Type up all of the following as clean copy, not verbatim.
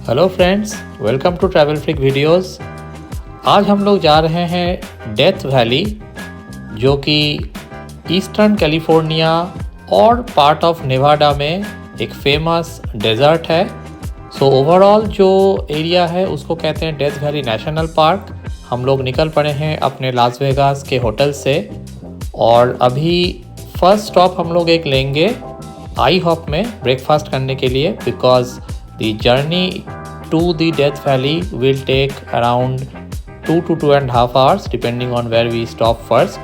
Hello friends, welcome to travel freak videos. आज हम लोग जा रहे हैं डेथ वैली, जो कि ईस्टर्न कैलिफोर्निया और पार्ट ऑफ नेवाडा में एक फेमस डेजर्ट है। सो ओवरऑल जो एरिया है उसको कहते हैं डेथ वैली नेशनल पार्क। हम लोग निकल पड़े हैं अपने लास वेगास के होटल से और अभी फर्स्ट स्टॉप हम लोग एक लेंगे आई हॉप में ब्रेकफास्ट करने के लिए, because the journey to the Death Valley will take around 2 to 2.5 hours depending on where we stop first.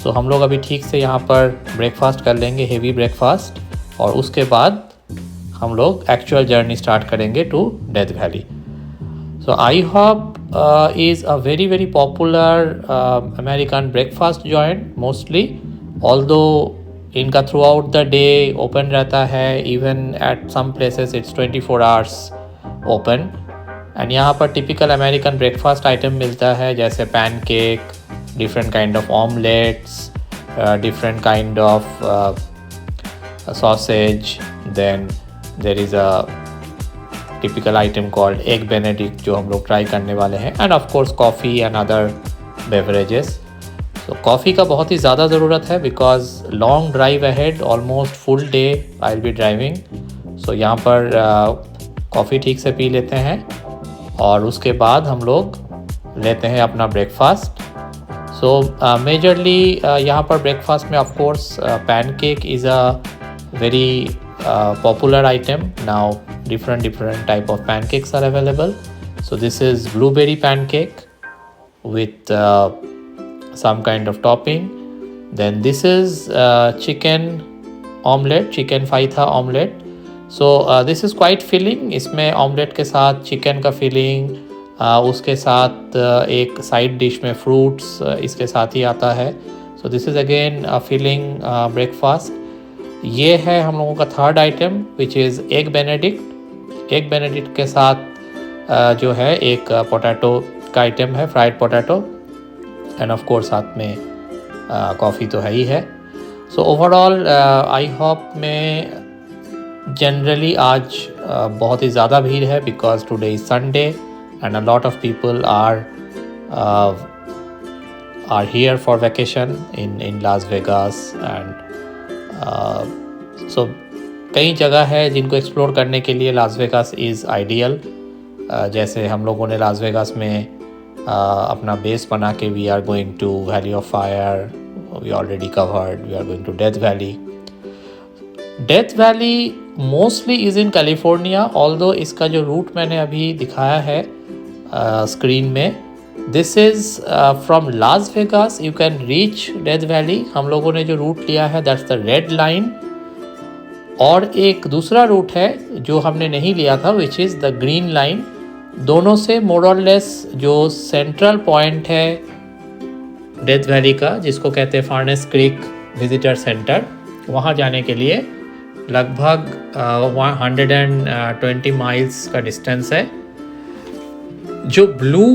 So हम लोग अभी ठीक से यहाँ पर ब्रेकफास्ट कर लेंगे, हेवी ब्रेकफास्ट, और उसके बाद हम लोग एक्चुअल जर्नी स्टार्ट करेंगे to Death Valley. So IHOP is a very popular American breakfast joint mostly, although इनका throughout the day open रहता है। Even at some places it's 24 hours open. And यहाँ पर टिपिकल अमेरिकन ब्रेकफास्ट आइटम मिलता है, जैसे pancake, different kind of omelettes, different kind of sausage. Then there is a typical item called egg Benedict जो हम लोग ट्राई करने वाले हैं, and of course coffee and other beverages. तो कॉफ़ी का बहुत ही ज़्यादा ज़रूरत है, because long drive ahead, almost full day I will be driving. So यहाँ पर कॉफ़ी ठीक से पी लेते हैं और उसके बाद हम लोग लेते हैं अपना ब्रेकफास्ट। सो मेजरली यहाँ पर ब्रेकफास्ट में of course pancake is a very popular item now. different type of pancakes are available. So this is blueberry pancake with some kind of topping. Then this is chicken omelette, chicken faita omelette. So this is quite filling. इसमें omelette के साथ chicken का filling, उसके साथ एक side dish में fruits इसके साथ ही आता है। So this is again a filling breakfast. ये है हम लोगों का third item, which is egg benedict. Egg Benedict के साथ जो है एक पोटैटो का आइटम है, fried potato, and of course साथ में कॉफ़ी तो है ही है। सो ओवरऑल आई होप में जनरली आज बहुत ही ज़्यादा भीड़ है, because today is Sunday and a lot of people are here for vacation in Las Vegas. And so कई जगह है जिनको एक्सप्लोर करने के लिए लास वेगास इज़ आइडियल। जैसे हम लोगों ने लास वेगास में अपना बेस बना के we are going to Valley of Fire, we already covered, we are going to Death Valley. Death Valley mostly is in California, although इसका जो रूट मैंने अभी दिखाया है स्क्रीन में, this is from Las Vegas you can reach Death Valley. हम लोगों ने जो रूट लिया है दैट्स द रेड लाइन, और एक दूसरा रूट है जो हमने नहीं लिया था, which is the green line. दोनों से मोर और लेस जो सेंट्रल पॉइंट है डेथ वैली का, जिसको कहते हैं फार्नेस क्रीक विजिटर सेंटर, वहाँ जाने के लिए लगभग 120 माइल्स का डिस्टेंस है। जो ब्लू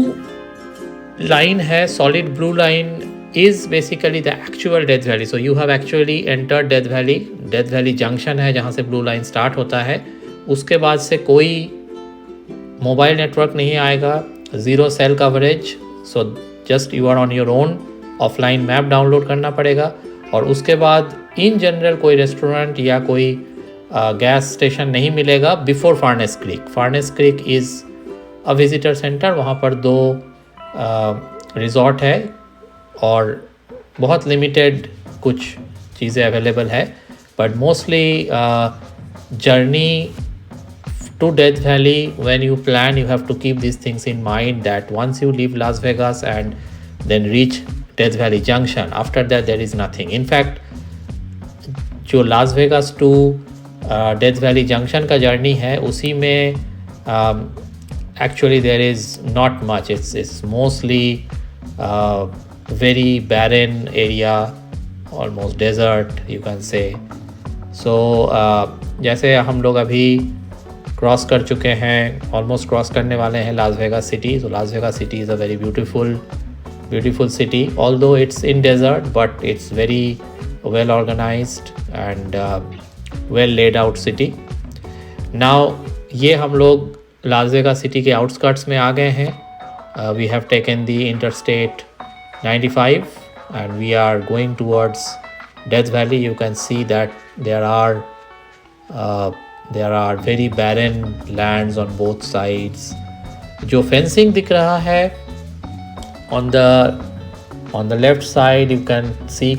लाइन है, solid blue line, is basically the actual Death Valley. So you have actually entered Death Valley. Death Valley Junction है जहाँ से ब्लू लाइन स्टार्ट होता है। उसके बाद से कोई मोबाइल नेटवर्क नहीं आएगा, zero cell coverage. So just you are on your own, offline map download करना पड़ेगा। और उसके बाद इन जनरल कोई रेस्टोरेंट या कोई गैस स्टेशन नहीं मिलेगा before furnace creek. Furnace creek is a visitor centre, वहाँ पर 2 रिजॉर्ट है और बहुत लिमिटेड कुछ चीज़ें अवेलेबल है, but mostly journey to Death Valley when you plan you have to keep this things in mind that once you leave Las Vegas and then reach Death Valley junction, after that there is nothing. In fact जो Las Vegas to Death Valley junction का journey है उसी में actually there is not much, it's mostly very barren area, almost desert you can say. So जैसे हम लोग अभी cross कर चुके हैं, ऑलमोस्ट क्रॉस करने वाले हैं Las Vegas city. So Las Vegas city is a very beautiful city, although it's in desert, but it's very well organized and well laid out city. Now ये हम लोग लास वेगास सिटी के outskirts में आ गए हैं. We have taken the interstate 95 and we are going towards Death Valley. You can see that there are very barren lands on both sides. जो fencing दिख रहा है on the left side, you can see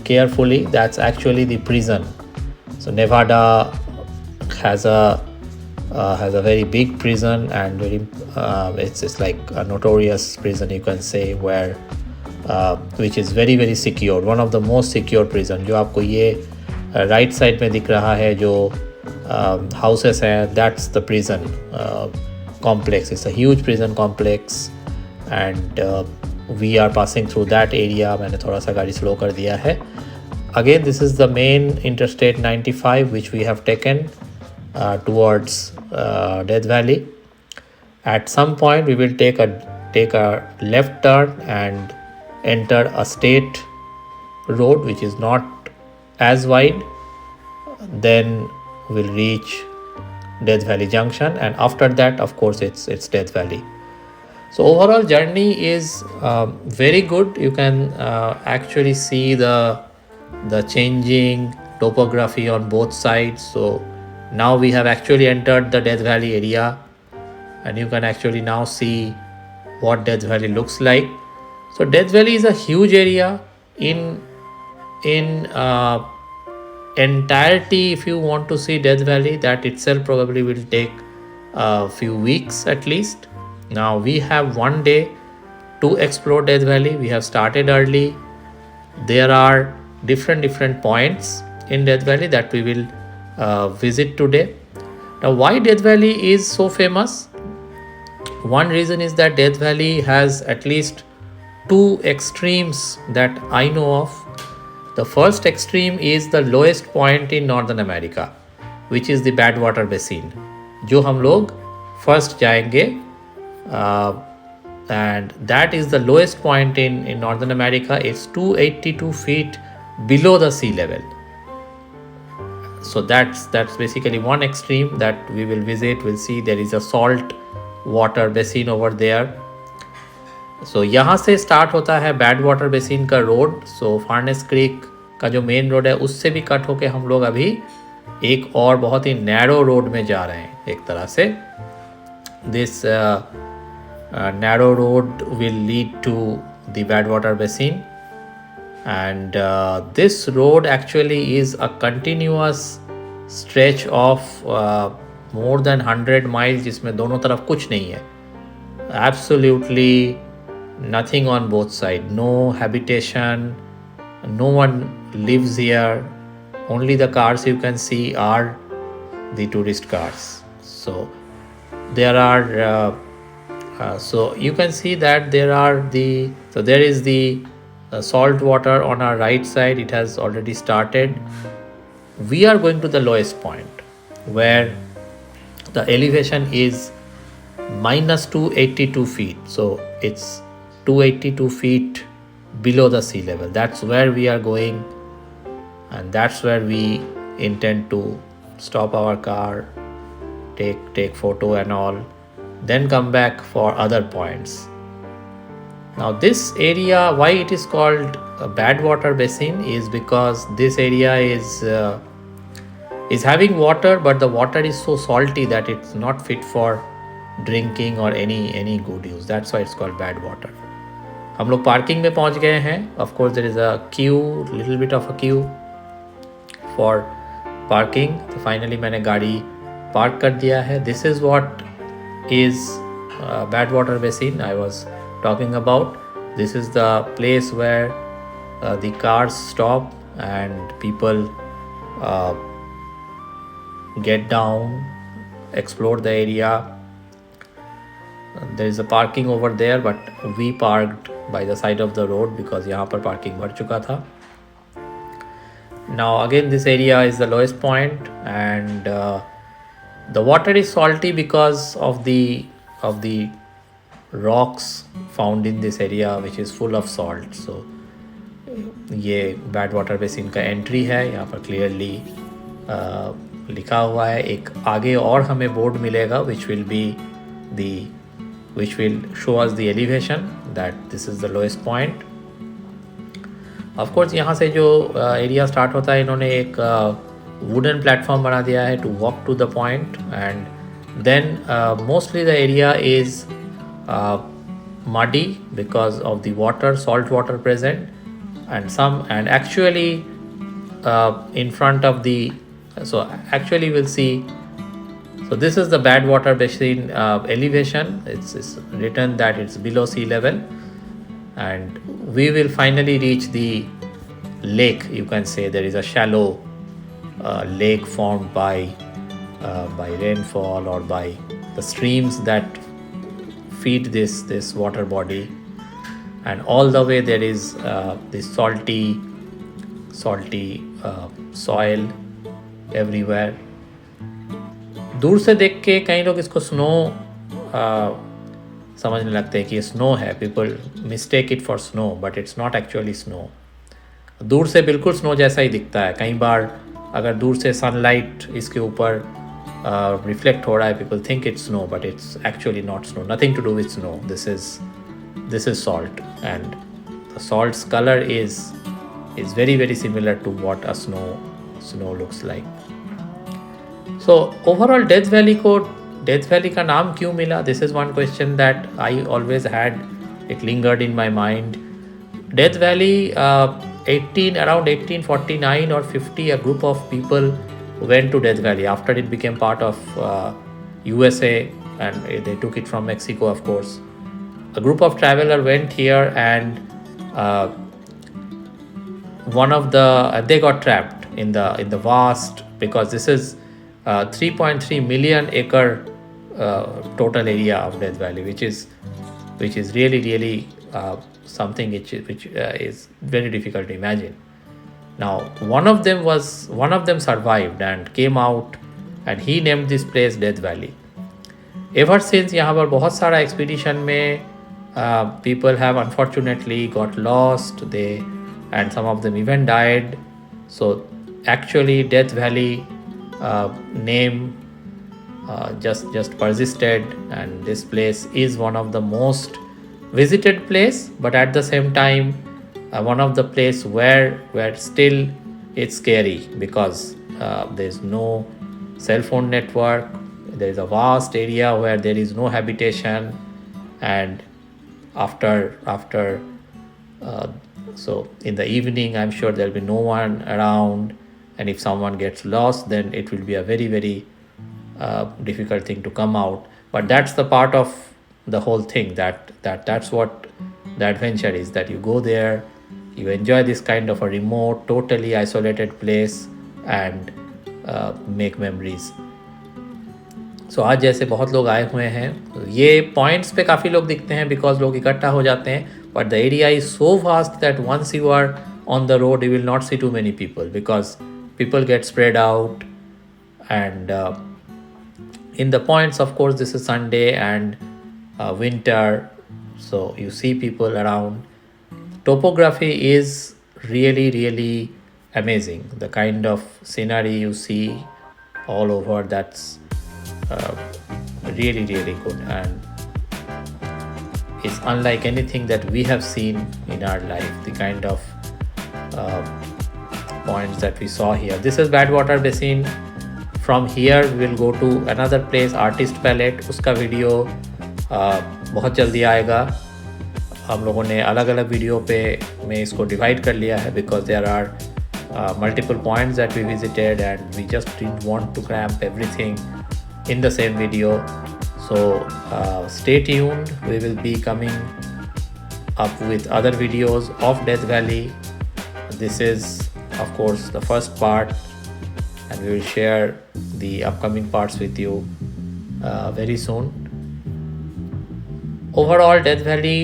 carefully, that's actually the prison. So Nevada has a very big prison and it's like a notorious prison, you can say, where which is very very secure, one of the most secure prison. जो आपको ये right side में दिख रहा है जो houses हैं, that's the prison complex. It's a huge prison complex and we are passing through that area. मैंने थोड़ा सा गाड़ी slow कर दिया है. Again, this is the main interstate 95 which we have taken towards Death Valley. At some point we will take a left turn and enter a state road which is not as wide. Then we'll reach Death Valley Junction, and after that, of course, it's Death Valley. So overall journey is very good. You can actually see the changing topography on both sides. So now we have actually entered the Death Valley area, and you can actually now see what Death Valley looks like. So Death Valley is a huge area. In entirety, if you want to see Death Valley, that itself probably will take a few weeks at least. Now we have one day to explore Death Valley. We have started early. There are different points in Death Valley that we will visit today. Now why Death Valley is so famous? One reason is that Death Valley has at least two extremes that I know of. The first extreme is the lowest point in Northern America, which is the Badwater Basin, जो हम लोग first जाएंगे, and that is the lowest point in Northern America. It's 282 feet below the sea level. So that's basically one extreme that we will visit. We'll see there is a salt water basin over there. So यहाँ से start होता है bad water basin का road. सो furnace creek का जो main road है उससे भी कट होके हम लोग अभी एक और बहुत ही नैरो रोड में जा रहे हैं एक तरह से. This narrow road will lead to the Badwater Basin, and this road actually is a continuous stretch of more than 100 miles जिसमें दोनों तरफ कुछ नहीं है. Absolutely nothing on both sides, no habitation, no one lives here. Only the cars you can see are the tourist cars. So there are so you can see that there is the salt water on our right side. It has already started. We are going to the lowest point where the elevation is minus 282 feet. So it's 282 feet below the sea level. That's where we are going, and that's where we intend to stop our car, take photo and all, then come back for other points. Now this area, why it is called a Badwater Basin, is because this area is having water, but the water is so salty that it's not fit for drinking or any good use. That's why it's called Badwater. हम लोग parking में पहुंच गए हैं. Of course there is a queue, little bit of a queue for parking. तो finally मैंने गाड़ी park कर दिया है. This is what is Badwater Basin I was talking about. This is the place where the cars stop and people get down, explore the area. There is a parking over there, but we parked by the side of the road because यहाँ पर parking भर चुका था. Now again this area is the lowest point, and the water is salty because of the rocks found in this area which is full of salt. So ये Badwater Basin का entry है. यहाँ पर clearly लिखा हुआ है. एक आगे और हमें बोर्ड मिलेगा which will show us the elevation that this is the lowest point. Of course यहाँ से जो एरिया स्टार्ट होता है, इन्होंने एक वुडन प्लेटफॉर्म बना दिया है to walk to the point, and then mostly the area is muddy because of the salt water present, and actually in front of the, so actually we'll see. So this is the Badwater Basin elevation. It's written that it's below sea level, and we will finally reach the lake. You can say there is a shallow lake formed by rainfall or by the streams that feed this water body, and all the way there is this salty soil everywhere. दूर से देख के कई लोग इसको snow समझने लगते हैं कि ये स्नो है. People mistake it for snow, but it's not actually snow. दूर से बिल्कुल स्नो जैसा ही दिखता है. कई बार अगर दूर से सनलाइट इसके ऊपर reflect हो रहा है, people think it's snow, but it's actually not snow. Nothing to do with snow. This is salt, and the salt's color is very, very similar to what a snow looks like. So overall Death Valley का नाम क्यों मिला? This is one question that I always had. It lingered in my mind. Death Valley, around 1849 or 50, a group of people went to Death Valley after it became part of USA, and they took it from Mexico, of course. A group of travelers went here, and they got trapped in the vast, because this is 3.3 million acre total area of Death Valley, which is really, really something which is very difficult to imagine. Now one of them survived and came out, and he named this place Death Valley. Ever since यहाँ पर बहुत सारा expedition में people have unfortunately got lost, and some of them even died. So actually Death Valley name just persisted, and this place is one of the most visited place, but at the same time one of the place where still it's scary, because there's no cell phone network. There is a vast area where there is no habitation, and after so in the evening I'm sure there'll be no one around, and if someone gets lost, then it will be a very, very difficult thing to come out. But that's the part of the whole thing, that's what the adventure is, that you go there, you enjoy this kind of a remote, totally isolated place, and make memories. So आज जैसे बहुत लोग आए हुए हैं, ये points पे काफ़ी लोग दिखते हैं because लोग इकट्ठा हो जाते हैं, but the area is so vast that once you are on the road you will not see too many people, because people get spread out. And in the points, of course, this is Sunday and winter, so you see people around. Topography is really, really amazing. The kind of scenery you see all over, that's really, really good, and it's unlike anything that we have seen in our life. The kind of points that we saw here. This is Badwater Basin. From here we will go to another place, Artist Palette. उसका video बहुत जल्दी आएगा. हम लोगों ने अलग अलग video पे में इसको डिवाइड कर लिया है, because there are multiple points that we visited, and we just didn't want to cramp everything in the same video. So stay tuned. We will be coming up with other videos of Death Valley. This is, of course, the first part, and we will share the upcoming parts with you very soon. Overall death valley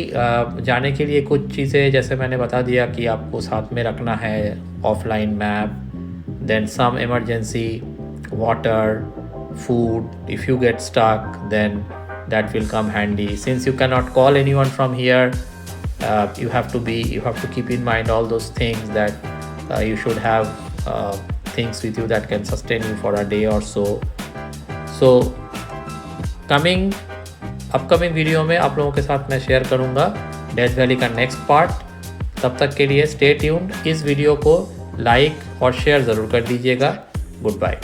जाने के लिए कुछ चीज़ें, जैसे मैंने बता दिया कि आपको साथ में रखना है offline map, then some emergency water, food. If you get stuck, then that will come handy. Since you can not call anyone from here, you have to keep in mind all those things, that you should have things with you that can sustain you for a day or so. So upcoming video में आप लोगों के साथ मैं share करूंगा Death Valley का next part. तब तक के लिए स्टे ट्यून्ड। इस वीडियो को लाइक और शेयर ज़रूर कर दीजिएगा। Good bye.